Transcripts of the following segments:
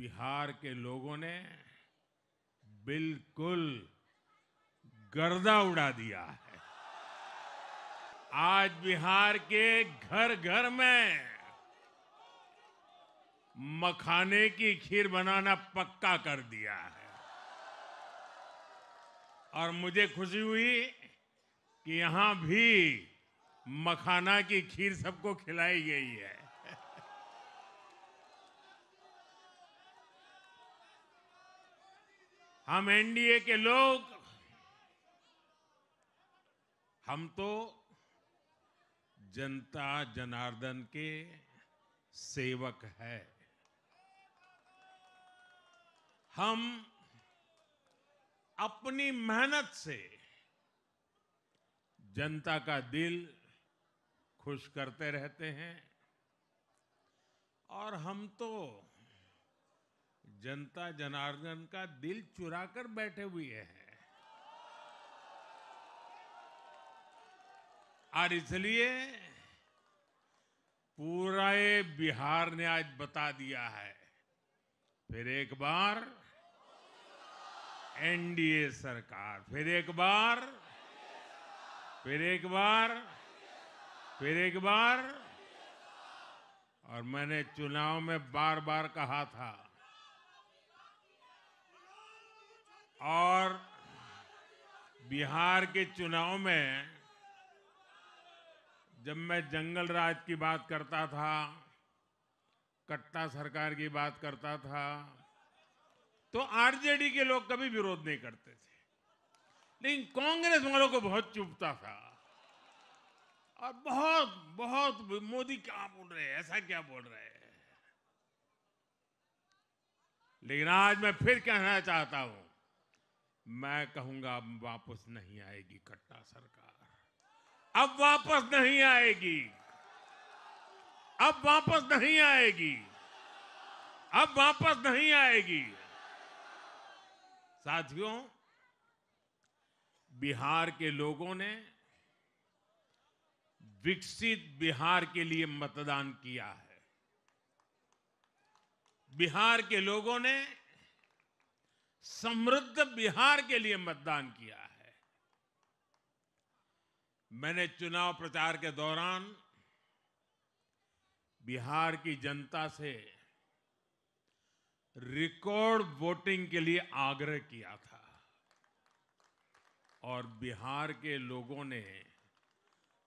बिहार के लोगों ने बिल्कुल गर्दा उड़ा दिया है। आज बिहार के घर घर में मखाने की खीर बनाना पक्का कर दिया है। और मुझे खुशी हुई कि यहां भी मखाना की खीर सबको खिलाई गई है। हम एनडीए के लोग, हम तो जनता जनार्दन के सेवक हैं। हम अपनी मेहनत से जनता का दिल खुश करते रहते हैं और हम तो जनता जनार्दन का दिल चुरा कर बैठे हुए हैं। और इसलिए पूरा ये बिहार ने आज बता दिया है, फिर एक बार एनडीए सरकार, फिर एक बार, फिर एक बार, फिर एक बार। और मैंने चुनाव में बार बार कहा था और बिहार के चुनाव में जब मैं जंगल राज की बात करता था, कट्टा सरकार की बात करता था, तो आरजेडी के लोग कभी विरोध नहीं करते थे, लेकिन कांग्रेस वालों को बहुत चुभता था और बहुत बहुत मोदी क्या बोल रहे हैं, ऐसा क्या बोल रहे हैं। लेकिन आज मैं फिर कहना चाहता हूं, मैं कहूंगा अब वापस नहीं आएगी कट्टा सरकार, अब वापस नहीं आएगी, अब वापस नहीं आएगी, अब वापस नहीं आएगी। साथियों, बिहार के लोगों ने विकसित बिहार के लिए मतदान किया है। बिहार के लोगों ने समृद्ध बिहार के लिए मतदान किया है। मैंने चुनाव प्रचार के दौरान बिहार की जनता से रिकॉर्ड वोटिंग के लिए आग्रह किया था और बिहार के लोगों ने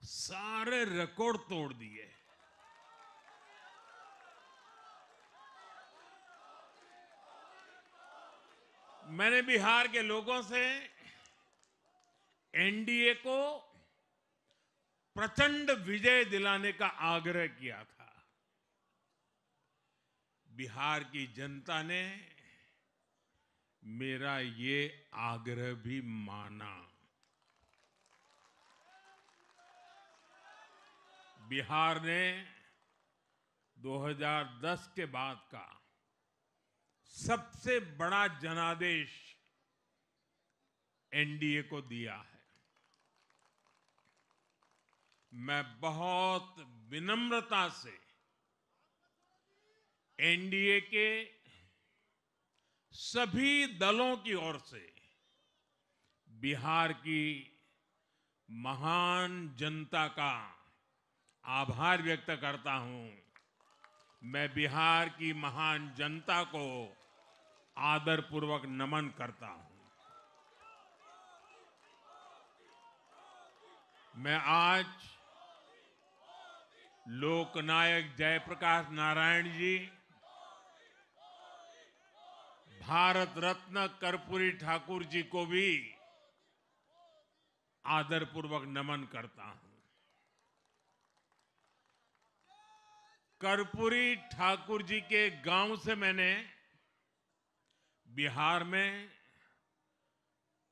सारे रिकॉर्ड तोड़ दिए। मैंने बिहार के लोगों से एनडीए को प्रचंड विजय दिलाने का आग्रह किया था। बिहार की जनता ने मेरा ये आग्रह भी माना। बिहार ने 2010 के बाद का सबसे बड़ा जनादेश एनडीए को दिया है। मैं बहुत विनम्रता से एनडीए के सभी दलों की ओर से बिहार की महान जनता का आभार व्यक्त करता हूं। मैं बिहार की महान जनता को आदरपूर्वक नमन करता हूं। मैं आज लोकनायक जयप्रकाश नारायण जी, भारत रत्न कर्पूरी ठाकुर जी को भी आदरपूर्वक नमन करता हूं। कर्पूरी ठाकुर जी के गांव से मैंने बिहार में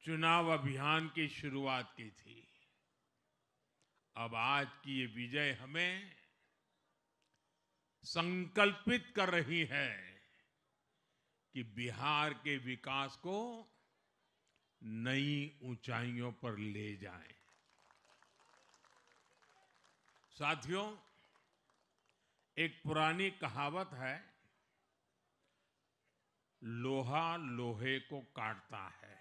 चुनाव अभियान की शुरुआत की थी। अब आज की ये विजय हमें संकल्पित कर रही है कि बिहार के विकास को नई ऊंचाइयों पर ले जाएं। साथियों, एक पुरानी कहावत है, लोहा लोहे को काटता है।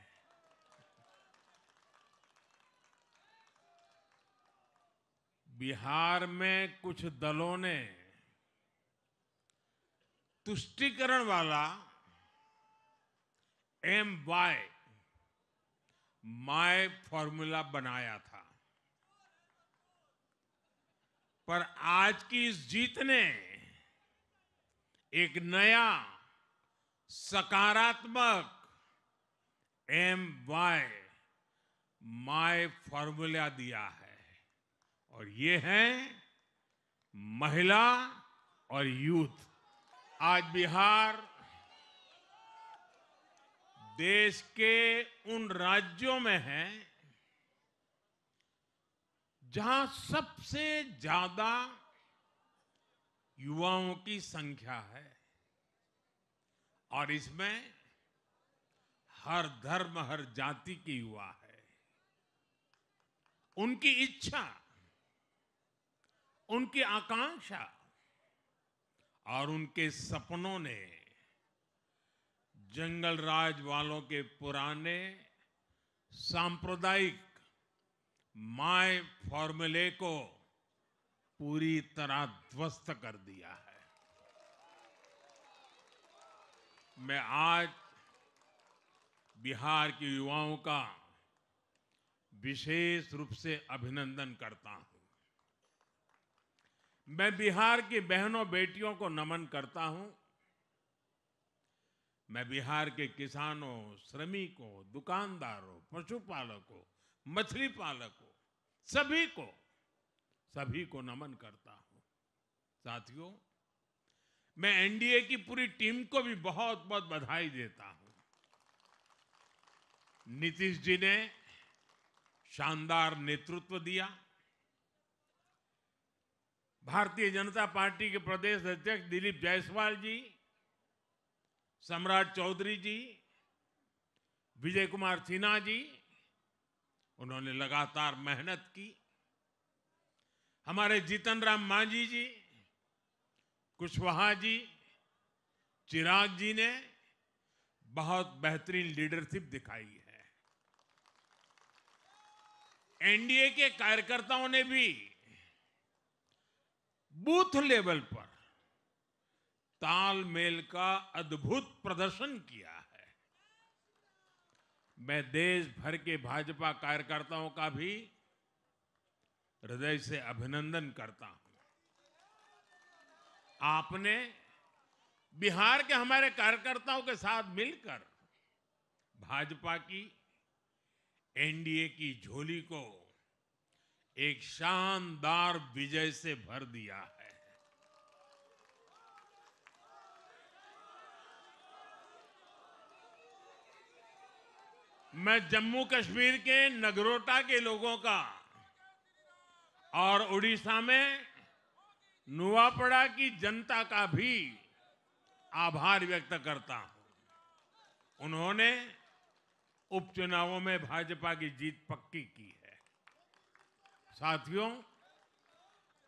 बिहार में कुछ दलों ने तुष्टीकरण वाला MY माय फॉर्मूला बनाया था, पर आज की इस जीत ने एक नया सकारात्मक MY माय फॉर्मूला दिया है, और ये है महिला और यूथ। आज बिहार देश के उन राज्यों में है जहां सबसे ज्यादा युवाओं की संख्या है, और इसमें हर धर्म हर जाति के युवा है। उनकी इच्छा, उनकी आकांक्षा और उनके सपनों ने जंगल राज वालों के पुराने सांप्रदायिक माय फॉर्मूले को पूरी तरह ध्वस्त कर दिया है। मैं आज बिहार के युवाओं का विशेष रूप से अभिनंदन करता हूं। मैं बिहार की बहनों बेटियों को नमन करता हूं। मैं बिहार के किसानों, श्रमिकों, दुकानदारों, पशुपालकों, मछली पालकों, सभी को नमन करता हूं। साथियों, मैं एनडीए की पूरी टीम को भी बहुत बहुत बधाई देता हूं। नीतीश जी ने शानदार नेतृत्व दिया। भारतीय जनता पार्टी के प्रदेश अध्यक्ष दिलीप जायसवाल जी, सम्राट चौधरी जी, विजय कुमार सिन्हा जी, उन्होंने लगातार मेहनत की। हमारे जीतन राम मांझी जी, कुशवाहा जी, चिराग जी ने बहुत बेहतरीन लीडरशिप दिखाई है। एनडीए के कार्यकर्ताओं ने भी बूथ लेवल पर तालमेल का अद्भुत प्रदर्शन किया है। मैं देश भर के भाजपा कार्यकर्ताओं का भी हृदय से अभिनंदन करता हूं। आपने बिहार के हमारे कार्यकर्ताओं के साथ मिलकर भाजपा की एनडीए की झोली को एक शानदार विजय से भर दिया है। मैं जम्मू कश्मीर के नगरोटा के लोगों का और उड़ीसा में नुआपड़ा की जनता का भी आभार व्यक्त करता हूं। उन्होंने उपचुनावों में भाजपा की जीत पक्की की है। साथियों,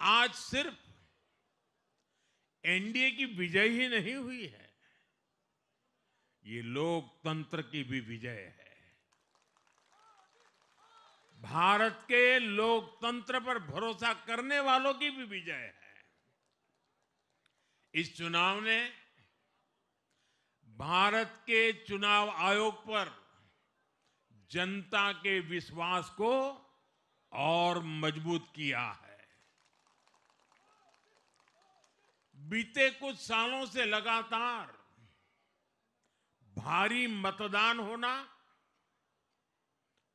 आज सिर्फ एनडीए की विजय ही नहीं हुई है, ये लोकतंत्र की भी विजय है। भारत के लोकतंत्र पर भरोसा करने वालों की भी विजय है। इस चुनाव ने भारत के चुनाव आयोग पर जनता के विश्वास को और मजबूत किया है। बीते कुछ सालों से लगातार भारी मतदान होना,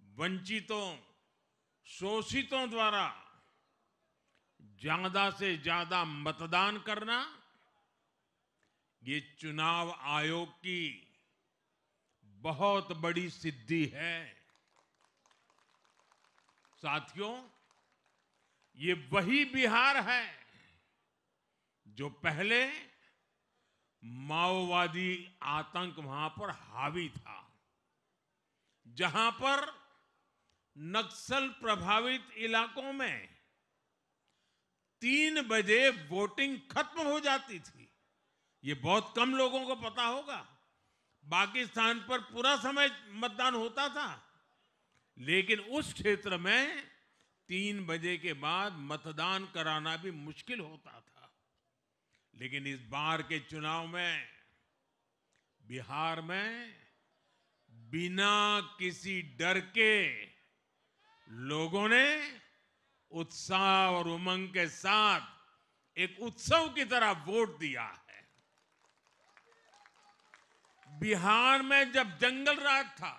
वंचितों, शोषितों द्वारा ज्यादा से ज्यादा मतदान करना, ये चुनाव आयोग की बहुत बड़ी सिद्धि है। साथियों, ये वही बिहार है जो पहले माओवादी आतंक वहां पर हावी था, जहां पर नक्सल प्रभावित इलाकों में 3 बजे वोटिंग खत्म हो जाती थी। ये बहुत कम लोगों को पता होगा, बाकी स्थान पर पूरा समय मतदान होता था, लेकिन उस क्षेत्र में 3 बजे के बाद मतदान कराना भी मुश्किल होता था। लेकिन इस बार के चुनाव में बिहार में बिना किसी डर के लोगों ने उत्साह और उमंग के साथ एक उत्सव की तरह वोट दिया है। बिहार में जब जंगल राज था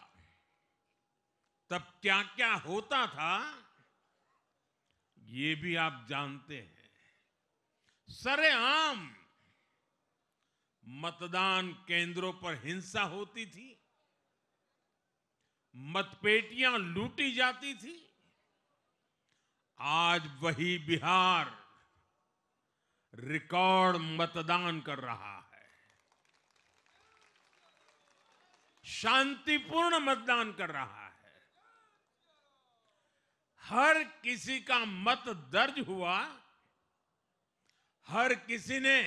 तब क्या क्या होता था ये भी आप जानते हैं। सरेआम मतदान केंद्रों पर हिंसा होती थी, मतपेटियां लूटी जाती थी। आज वही बिहार रिकॉर्ड मतदान कर रहा है, शांतिपूर्ण मतदान कर रहा है। हर किसी का मत दर्ज हुआ, हर किसी ने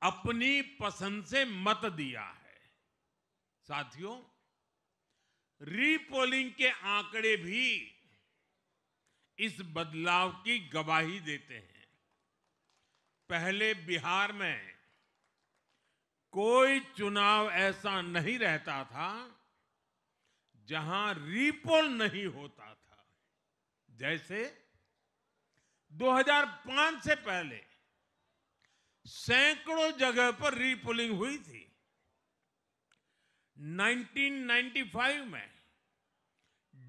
अपनी पसंद से मत दिया है। साथियों, रीपोलिंग के आंकड़े भी इस बदलाव की गवाही देते हैं। पहले बिहार में कोई चुनाव ऐसा नहीं रहता था जहां रीपोल नहीं होता था। जैसे 2005 से पहले सैकड़ों जगह पर रीपोलिंग हुई थी। 1995 में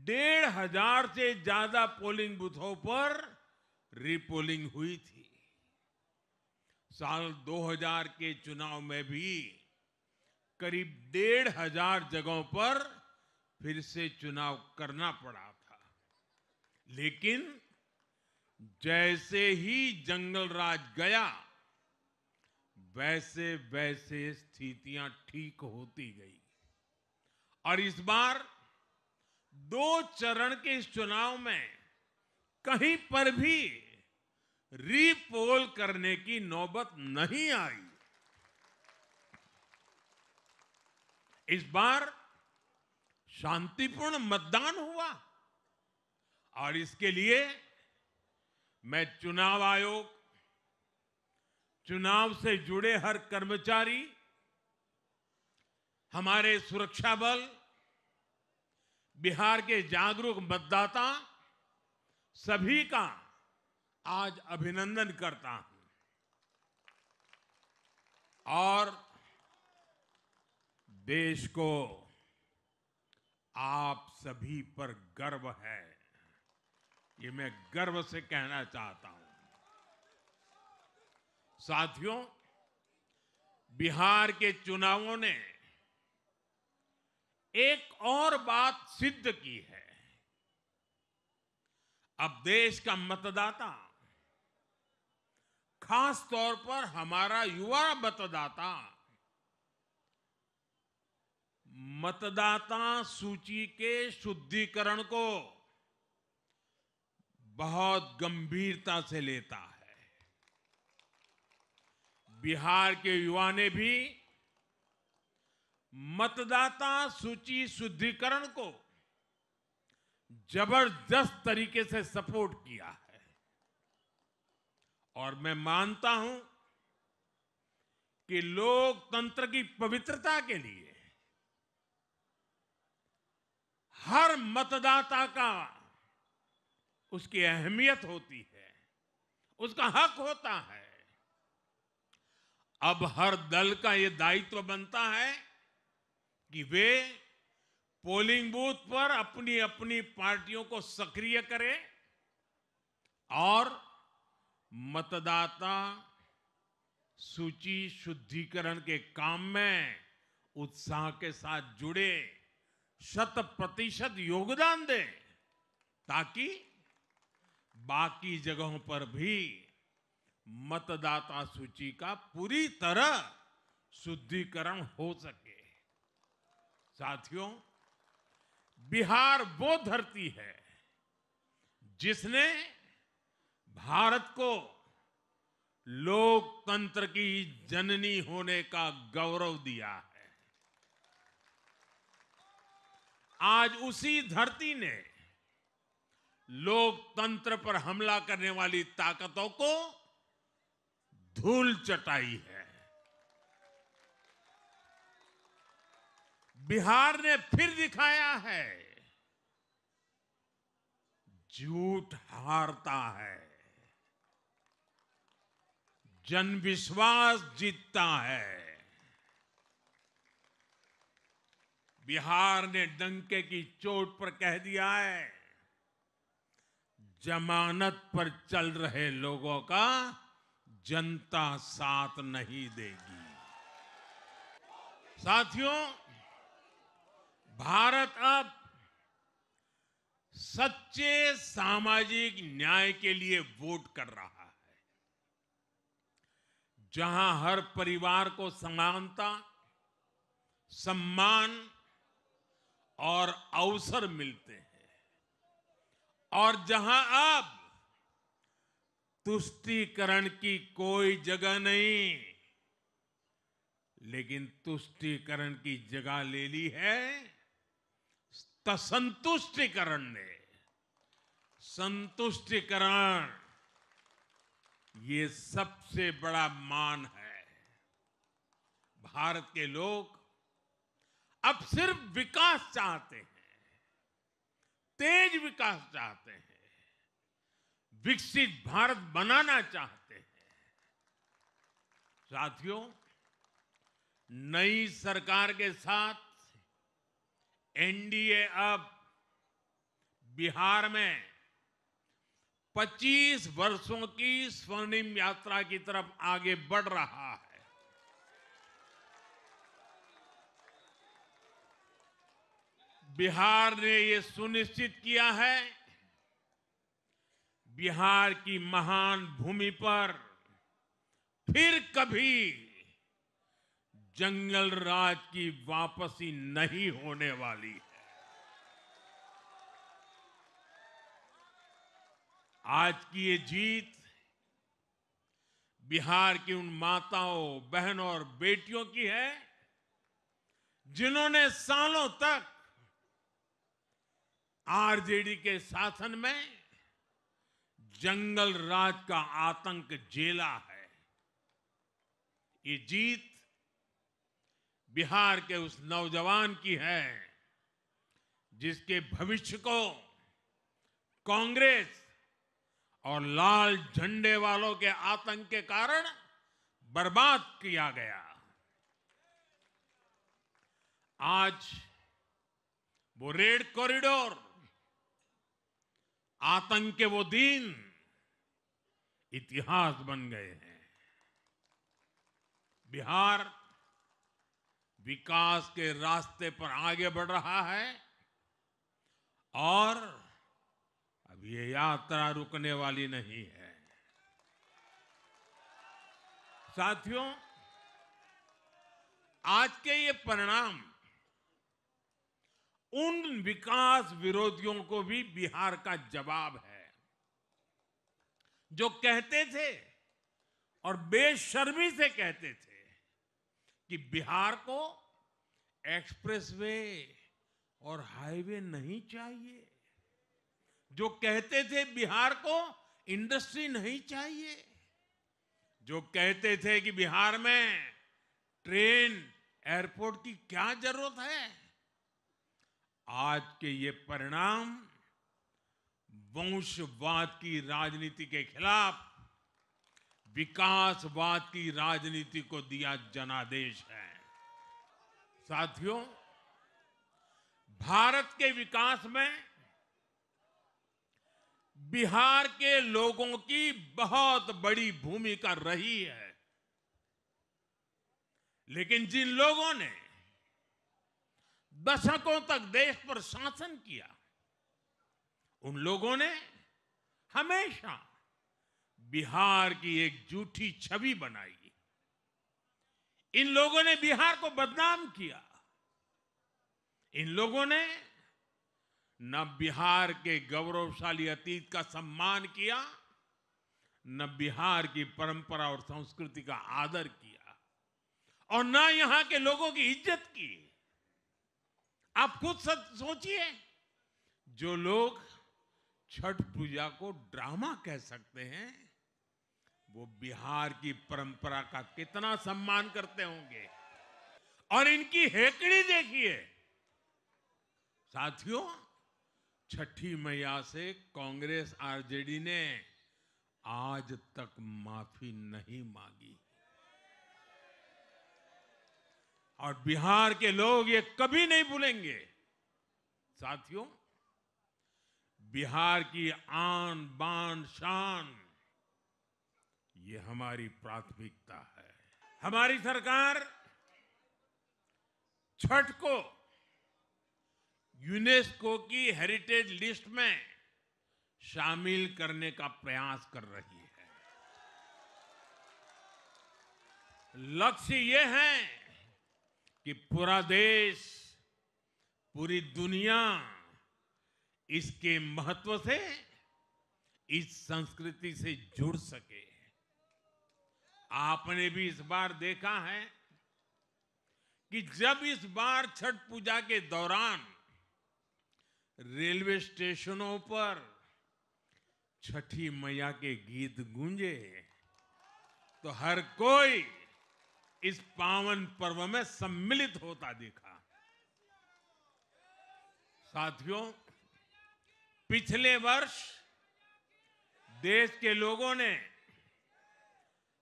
1,500 से ज्यादा पोलिंग बूथों पर रीपोलिंग हुई थी। साल 2000 के चुनाव में भी करीब 1,500 जगहों पर फिर से चुनाव करना पड़ा था। लेकिन जैसे ही जंगल राज गया, वैसे वैसे स्थितियां ठीक होती गई और इस बार 2 चरण के इस चुनाव में कहीं पर भी रीपोल करने की नौबत नहीं आई। इस बार शांतिपूर्ण मतदान हुआ और इसके लिए मैं चुनाव आयोग, चुनाव से जुड़े हर कर्मचारी, हमारे सुरक्षा बल, बिहार के जागरूक मतदाता सभी का आज अभिनंदन करता हूं और देश को आप सभी पर गर्व है, ये मैं गर्व से कहना चाहता हूं। साथियों, बिहार के चुनावों ने एक और बात सिद्ध की है। अब देश का मतदाता, खास तौर पर हमारा युवा मतदाता, मतदाता सूची के शुद्धिकरण को बहुत गंभीरता से लेता है। बिहार के युवा ने भी मतदाता सूची शुद्धिकरण को जबरदस्त तरीके से सपोर्ट किया है और मैं मानता हूं कि लोकतंत्र की पवित्रता के लिए हर मतदाता का उसकी अहमियत होती है, उसका हक होता है। अब हर दल का यह दायित्व बनता है कि वे पोलिंग बूथ पर अपनी अपनी पार्टियों को सक्रिय करें और मतदाता सूची शुद्धिकरण के काम में उत्साह के साथ जुड़े, 100% योगदान दें ताकि बाकी जगहों पर भी मतदाता सूची का पूरी तरह शुद्धिकरण हो सके। साथियों, बिहार वो धरती है जिसने भारत को लोकतंत्र की जननी होने का गौरव दिया है। आज उसी धरती ने लोकतंत्र पर हमला करने वाली ताकतों को धूल चटाई है। बिहार ने फिर दिखाया है, झूठ हारता है, जनविश्वास जीतता है। बिहार ने डंके की चोट पर कह दिया है, जमानत पर चल रहे लोगों का जनता साथ नहीं देगी। साथियों, भारत अब सच्चे सामाजिक न्याय के लिए वोट कर रहा है, जहां हर परिवार को समानता, सम्मान और अवसर मिलते हैं, और जहां अब तुष्टीकरण की कोई जगह नहीं, लेकिन तुष्टीकरण की जगह ले ली है संतुष्टीकरण ने। संतुष्टीकरण ये सबसे बड़ा मान है। भारत के लोग अब सिर्फ विकास चाहते हैं, तेज विकास चाहते हैं, विकसित भारत बनाना चाहते हैं। साथियों, नई सरकार के साथ एनडीए अब बिहार में 25 वर्षों की स्वर्णिम यात्रा की तरफ आगे बढ़ रहा है। बिहार ने ये सुनिश्चित किया है, बिहार की महान भूमि पर फिर कभी जंगल राज की वापसी नहीं होने वाली है। आज की ये जीत बिहार की उन माताओं, बहनों और बेटियों की है, जिन्होंने सालों तक आरजेडी के शासन में जंगल राज का आतंक झेला है। ये जीत बिहार के उस नौजवान की है, जिसके भविष्य को कांग्रेस और लाल झंडे वालों के आतंक के कारण बर्बाद किया गया। आज वो रेड कॉरिडोर, आतंक के वो दिन इतिहास बन गए हैं। बिहार विकास के रास्ते पर आगे बढ़ रहा है और अब ये यात्रा रुकने वाली नहीं है। साथियों, आज के ये परिणाम उन विकास विरोधियों को भी बिहार का जवाब है, जो कहते थे और बेशर्मी से कहते थे कि बिहार को एक्सप्रेसवे और हाईवे नहीं चाहिए, जो कहते थे बिहार को इंडस्ट्री नहीं चाहिए, जो कहते थे कि बिहार में ट्रेन, एयरपोर्ट की क्या जरूरत है। आज के ये परिणाम वंशवाद की राजनीति के खिलाफ विकासवाद की राजनीति को दिया जनादेश है। साथियों, भारत के विकास में बिहार के लोगों की बहुत बड़ी भूमिका रही है, लेकिन जिन लोगों ने दशकों तक देश पर शासन किया, उन लोगों ने हमेशा बिहार की एक झूठी छवि बनाई। इन लोगों ने बिहार को बदनाम किया। इन लोगों ने न बिहार के गौरवशाली अतीत का सम्मान किया, न बिहार की परंपरा और संस्कृति का आदर किया और न यहां के लोगों की इज्जत की। आप खुद सोचिए, जो लोग छठ पूजा को ड्रामा कह सकते हैं, वो बिहार की परंपरा का कितना सम्मान करते होंगे। और इनकी हेकड़ी देखिए साथियों, छठी मैया से कांग्रेस आरजेडी ने आज तक माफी नहीं मांगी और बिहार के लोग ये कभी नहीं भूलेंगे। साथियों, बिहार की आन बान शान ये हमारी प्राथमिकता है। हमारी सरकार छठ को यूनेस्को की हेरिटेज लिस्ट में शामिल करने का प्रयास कर रही है। लक्ष्य ये है कि पूरा देश, पूरी दुनिया इसके महत्व से, इस संस्कृति से जुड़ सके। आपने भी इस बार देखा है कि जब इस बार छठ पूजा के दौरान रेलवे स्टेशनों पर छठी मैया के गीत गूंजे, तो हर कोई इस पावन पर्व में सम्मिलित होता दिखा। साथियों, पिछले वर्ष देश के लोगों ने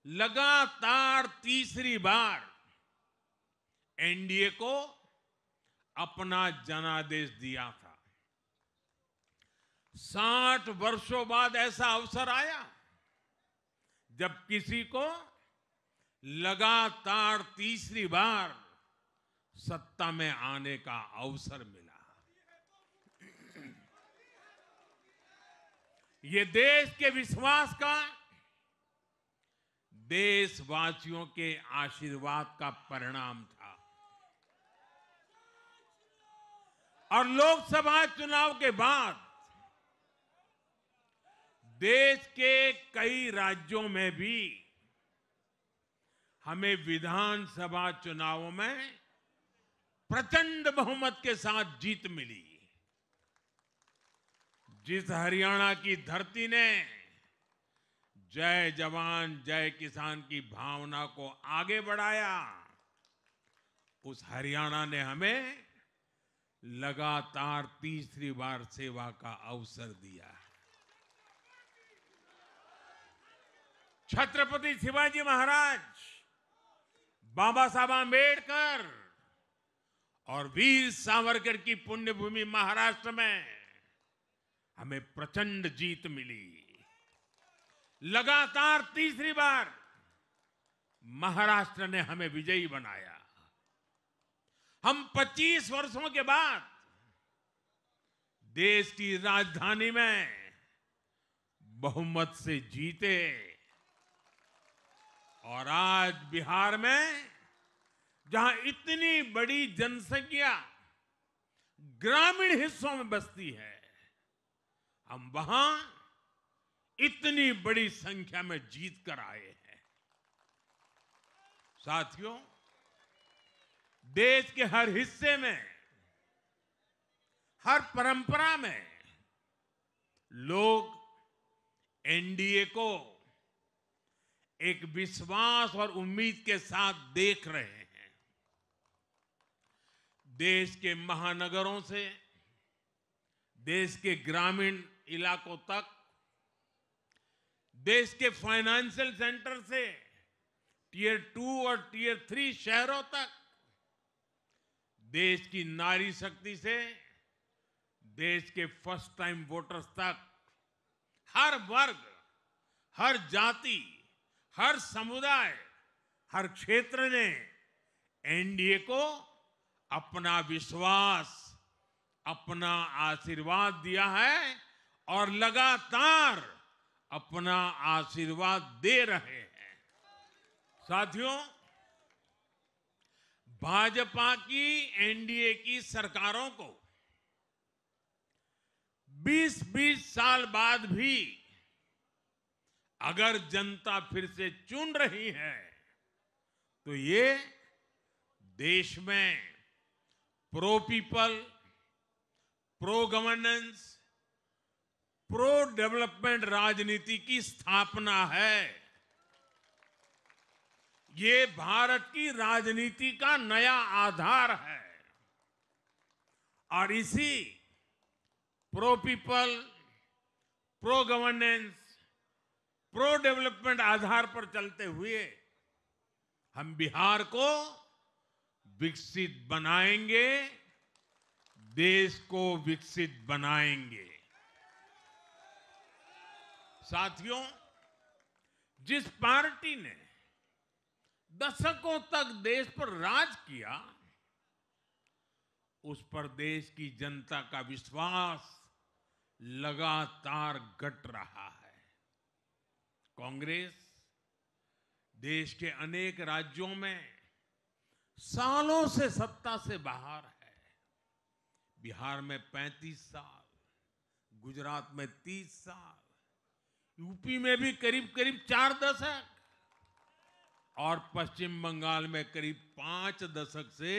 लगातार तीसरी बार एनडीए को अपना जनादेश दिया था। 60 वर्षों बाद ऐसा अवसर आया जब किसी को लगातार तीसरी बार सत्ता में आने का अवसर मिला। ये देश के विश्वास का, देशवासियों के आशीर्वाद का परिणाम था। और लोकसभा चुनाव के बाद देश के कई राज्यों में भी हमें विधानसभा चुनावों में प्रचंड बहुमत के साथ जीत मिली। जिस हरियाणा की धरती ने जय जवान जय किसान की भावना को आगे बढ़ाया, उस हरियाणा ने हमें लगातार तीसरी बार सेवा का अवसर दिया। छत्रपति शिवाजी महाराज, बाबा साहब आंबेडकर और वीर सावरकर की पुण्यभूमि महाराष्ट्र में हमें प्रचंड जीत मिली। लगातार तीसरी बार महाराष्ट्र ने हमें विजयी बनाया। हम 25 वर्षों के बाद देश की राजधानी में बहुमत से जीते और आज बिहार में, जहां इतनी बड़ी जनसंख्या ग्रामीण हिस्सों में बसती है, हम वहां इतनी बड़ी संख्या में जीत कर आए हैं। साथियों, देश के हर हिस्से में, हर परंपरा में लोग एनडीए को एक विश्वास और उम्मीद के साथ देख रहे हैं। देश के महानगरों से देश के ग्रामीण इलाकों तक, देश के फाइनेंशियल सेंटर से टियर 2 और टियर 3 शहरों तक, देश की नारी शक्ति से देश के फर्स्ट टाइम वोटर्स तक, हर वर्ग, हर जाति, हर समुदाय, हर क्षेत्र ने एनडीए को अपना विश्वास, अपना आशीर्वाद दिया है और लगातार अपना आशीर्वाद दे रहे हैं। साथियों, भाजपा की एनडीए की सरकारों को 20-20 साल बाद भी अगर जनता फिर से चुन रही है तो ये देश में pro people, pro governance, pro development राजनीति की स्थापना है। ये भारत की राजनीति का नया आधार है और इसी pro people, pro governance, pro development आधार पर चलते हुए हम बिहार को विकसित बनाएंगे, देश को विकसित बनाएंगे। साथियों, जिस पार्टी ने दशकों तक देश पर राज किया, उस पर देश की जनता का विश्वास लगातार घट रहा है। कांग्रेस देश के अनेक राज्यों में सालों से सत्ता से बाहर है। बिहार में 35 साल, गुजरात में 30 साल, यूपी में भी करीब करीब 4 दशक और पश्चिम बंगाल में करीब 5 दशक से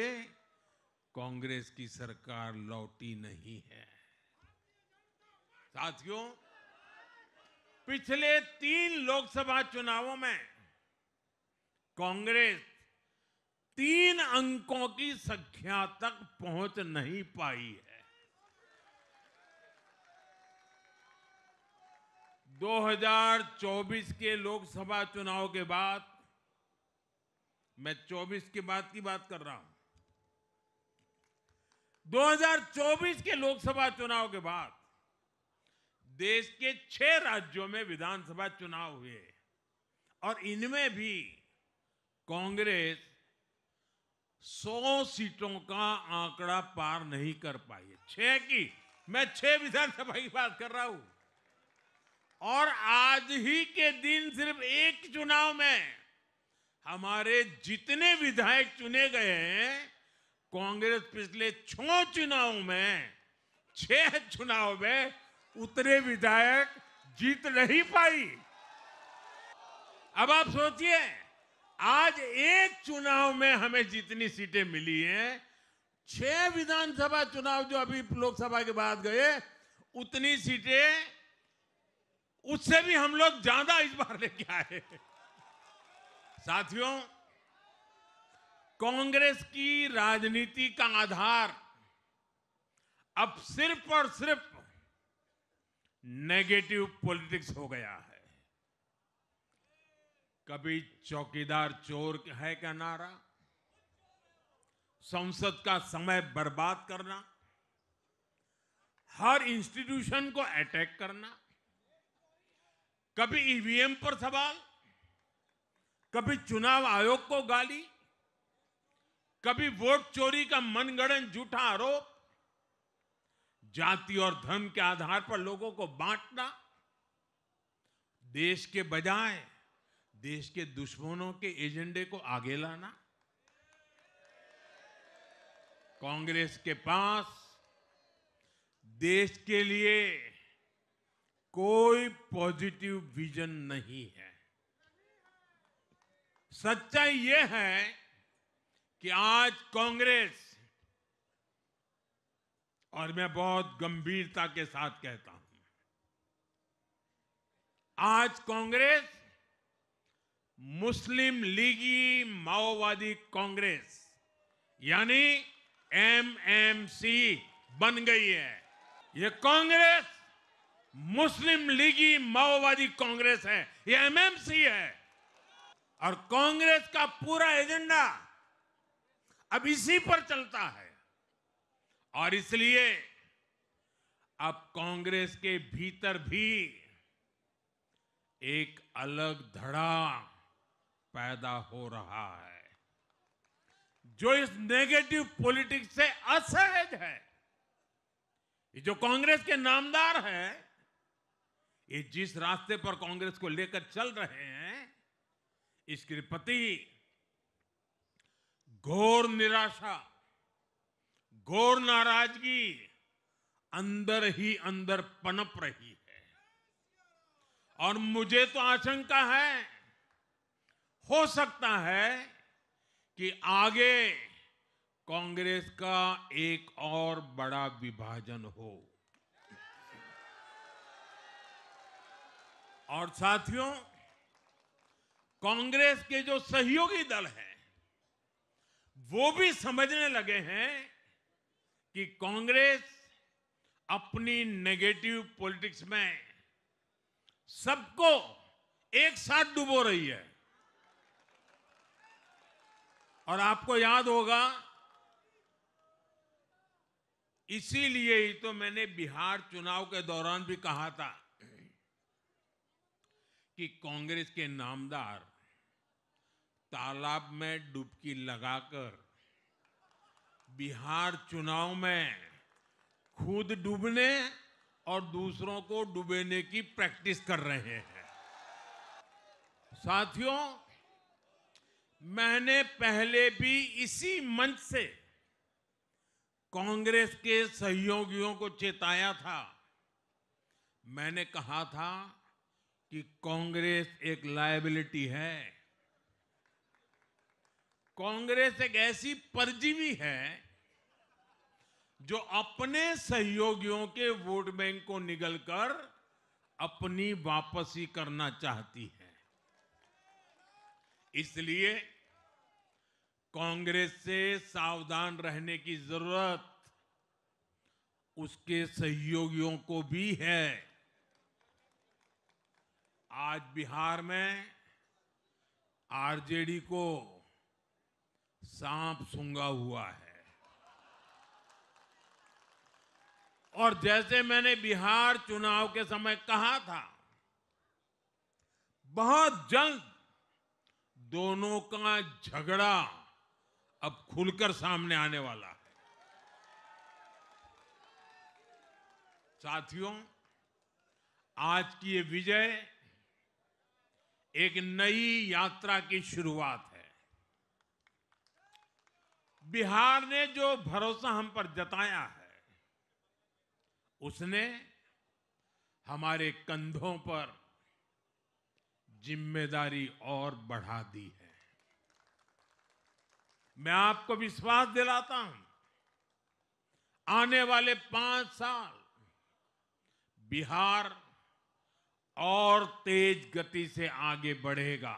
कांग्रेस की सरकार लौटी नहीं है। साथियों, पिछले 3 लोकसभा चुनावों में कांग्रेस 3 अंकों की संख्या तक पहुंच नहीं पाई है। 2024 के लोकसभा चुनाव के बाद, मैं 24 के बाद की बात कर रहा हूं, 2024 के लोकसभा चुनाव के बाद देश के 6 राज्यों में विधानसभा चुनाव हुए और इनमें भी कांग्रेस 100 सीटों का आंकड़ा पार नहीं कर पाई है। 6 की, मैं 6 विधानसभा की बात कर रहा हूं। और आज ही के दिन सिर्फ एक चुनाव में हमारे जितने विधायक चुने गए हैं, कांग्रेस पिछले 6 चुनावों में 6 चुनाव में उतने विधायक जीत नहीं पाई। अब आप सोचिए, आज एक चुनाव में हमें जितनी सीटें मिली हैं, 6 विधानसभा चुनाव जो अभी लोकसभा के बाद गए, उतनी सीटें, उससे भी हम लोग ज्यादा इस बार लेके आए। साथियों, कांग्रेस की राजनीति का आधार अब सिर्फ और सिर्फ नेगेटिव पॉलिटिक्स हो गया है। कभी चौकीदार चोर है का नारा, संसद का समय बर्बाद करना, हर इंस्टीट्यूशन को अटैक करना, कभी ईवीएम पर सवाल, कभी चुनाव आयोग को गाली, कभी वोट चोरी का मनगढ़ंत झूठा आरोप, जाति और धर्म के आधार पर लोगों को बांटना, देश के बजाय देश के दुश्मनों के एजेंडे को आगे लाना। कांग्रेस के पास देश के लिए कोई पॉजिटिव विजन नहीं है। सच्चाई यह है कि आज कांग्रेस, और मैं बहुत गंभीरता के साथ कहता हूं, आज कांग्रेस मुस्लिम लीगी माओवादी कांग्रेस यानी एमएमसी बन गई है। ये कांग्रेस मुस्लिम लीगी माओवादी कांग्रेस है, ये एमएमसी है। और कांग्रेस का पूरा एजेंडा अब इसी पर चलता है। और इसलिए अब कांग्रेस के भीतर भी एक अलग धड़ा पैदा हो रहा है, जो इस नेगेटिव पॉलिटिक्स से असहज है। ये जो कांग्रेस के नामदार हैं, ये जिस रास्ते पर कांग्रेस को लेकर चल रहे हैं, इसके प्रति घोर निराशा, घोर नाराजगी अंदर ही अंदर पनप रही है। और मुझे तो आशंका है, हो सकता है कि आगे कांग्रेस का एक और बड़ा विभाजन हो। और साथियों, कांग्रेस के जो सहयोगी दल हैं, वो भी समझने लगे हैं कि कांग्रेस अपनी नेगेटिव पॉलिटिक्स में सबको एक साथ डुबो रही है। और आपको याद होगा, इसीलिए ही तो मैंने बिहार चुनाव के दौरान भी कहा था कि कांग्रेस के नामदार तालाब में डुबकी लगाकर बिहार चुनाव में खुद डूबने और दूसरों को डुबोने की प्रैक्टिस कर रहे हैं। साथियों, मैंने पहले भी इसी मंच से कांग्रेस के सहयोगियों को चेताया था। मैंने कहा था कि कांग्रेस एक लायबिलिटी है। कांग्रेस एक ऐसी परजीवी है जो अपने सहयोगियों के वोट बैंक को निगलकर अपनी वापसी करना चाहती है। इसलिए कांग्रेस से सावधान रहने की जरूरत उसके सहयोगियों को भी है। आज बिहार में आरजेडी को सांप सूंघा हुआ है। और जैसे मैंने बिहार चुनाव के समय कहा था, बहुत जल्द दोनों का झगड़ा अब खुलकर सामने आने वाला है। साथियों, आज की ये विजय एक नई यात्रा की शुरुआत है। बिहार ने जो भरोसा हम पर जताया है, उसने हमारे कंधों पर जिम्मेदारी और बढ़ा दी है। मैं आपको विश्वास दिलाता हूं, आने वाले 5 साल बिहार और तेज गति से आगे बढ़ेगा।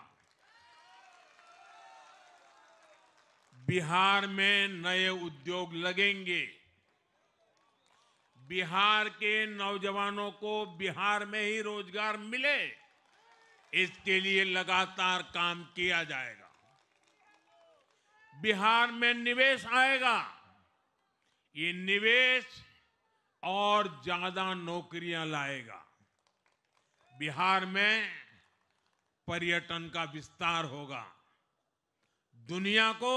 बिहार में नए उद्योग लगेंगे। बिहार के नौजवानों को बिहार में ही रोजगार मिले, इसके लिए लगातार काम किया जाएगा। बिहार में निवेश आएगा। ये निवेश और ज्यादा नौकरियां लाएगा। बिहार में पर्यटन का विस्तार होगा। दुनिया को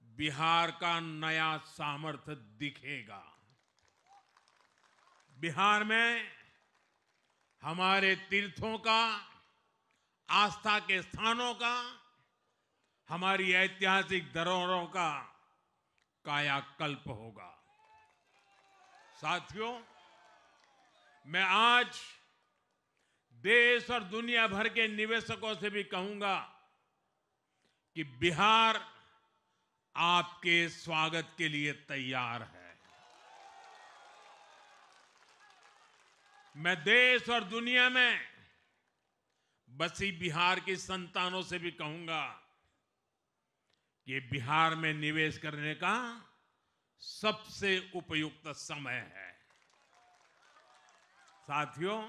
बिहार का नया सामर्थ्य दिखेगा। बिहार में हमारे तीर्थों का, आस्था के स्थानों का, हमारी ऐतिहासिक धरोहरों का कायाकल्प होगा। साथियों, मैं आज देश और दुनिया भर के निवेशकों से भी कहूंगा कि बिहार आपके स्वागत के लिए तैयार है। मैं देश और दुनिया में बसी बिहार की संतानों से भी कहूंगा कि बिहार में निवेश करने का सबसे उपयुक्त समय है। साथियों,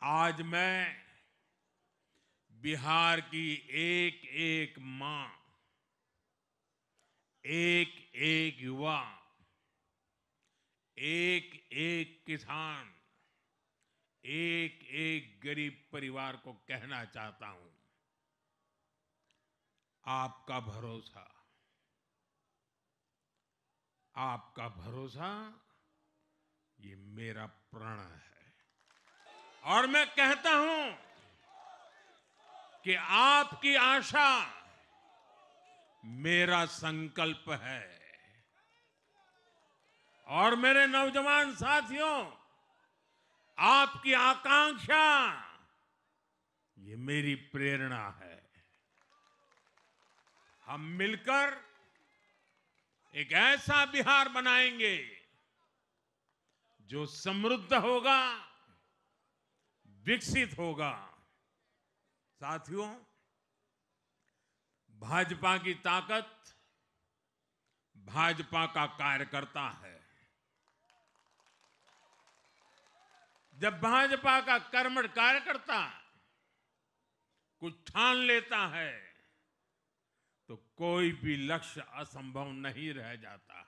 आज मैं बिहार की एक एक मां, एक एक युवा, एक एक किसान, एक एक गरीब परिवार को कहना चाहता हूं, आपका भरोसा, आपका भरोसा ये मेरा प्रण है। और मैं कहता हूं कि आपकी आशा मेरा संकल्प है। और मेरे नौजवान साथियों, आपकी आकांक्षा, ये मेरी प्रेरणा है। हम मिलकर एक ऐसा बिहार बनाएंगे जो समृद्ध होगा, विकसित होगा। साथियों, भाजपा की ताकत भाजपा का कार्यकर्ता है। जब भाजपा का कर्मठ कार्यकर्ता कुछ ठान लेता है तो कोई भी लक्ष्य असंभव नहीं रह जाता।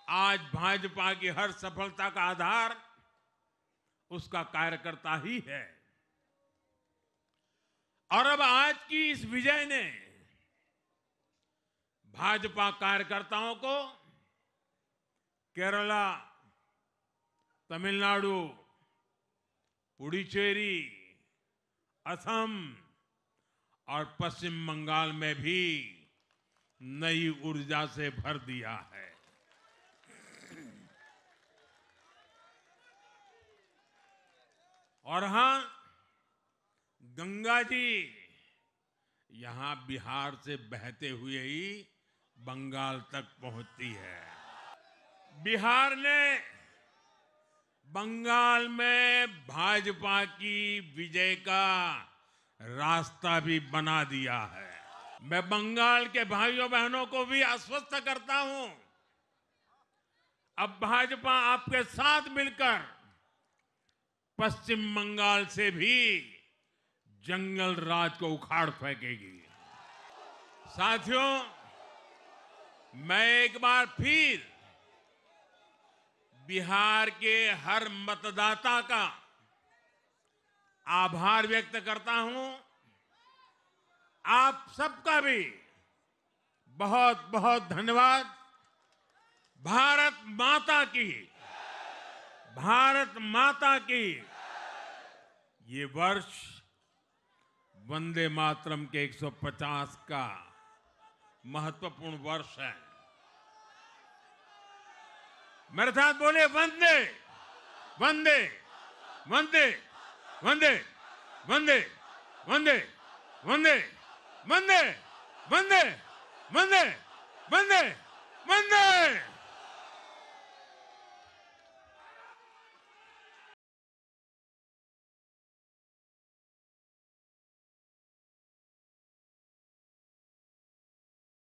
आज भाजपा की हर सफलता का आधार उसका कार्यकर्ता ही है। और अब आज की इस विजय ने भाजपा कार्यकर्ताओं को केरला, तमिलनाडु, पुडुचेरी, असम और पश्चिम बंगाल में भी नई ऊर्जा से भर दिया है। और हां, गंगा जी यहां बिहार से बहते हुए ही बंगाल तक पहुंचती है। बिहार ने बंगाल में भाजपा की विजय का रास्ता भी बना दिया है। मैं बंगाल के भाइयों बहनों को भी आश्वस्त करता हूं, अब भाजपा आपके साथ मिलकर पश्चिम बंगाल से भी जंगल राज को उखाड़ फेंकेगी। साथियों, मैं एक बार फिर बिहार के हर मतदाता का आभार व्यक्त करता हूं। आप सबका भी बहुत बहुत धन्यवाद। भारत माता की, भारत माता की। ये वर्ष वंदे मातरम के 150 का महत्वपूर्ण वर्ष है। मेरे साथ बोले वंदे वंदे वंदे वंदे वंदे वंदे वंदे वंदे वंदे वंदे वंदे वंदे।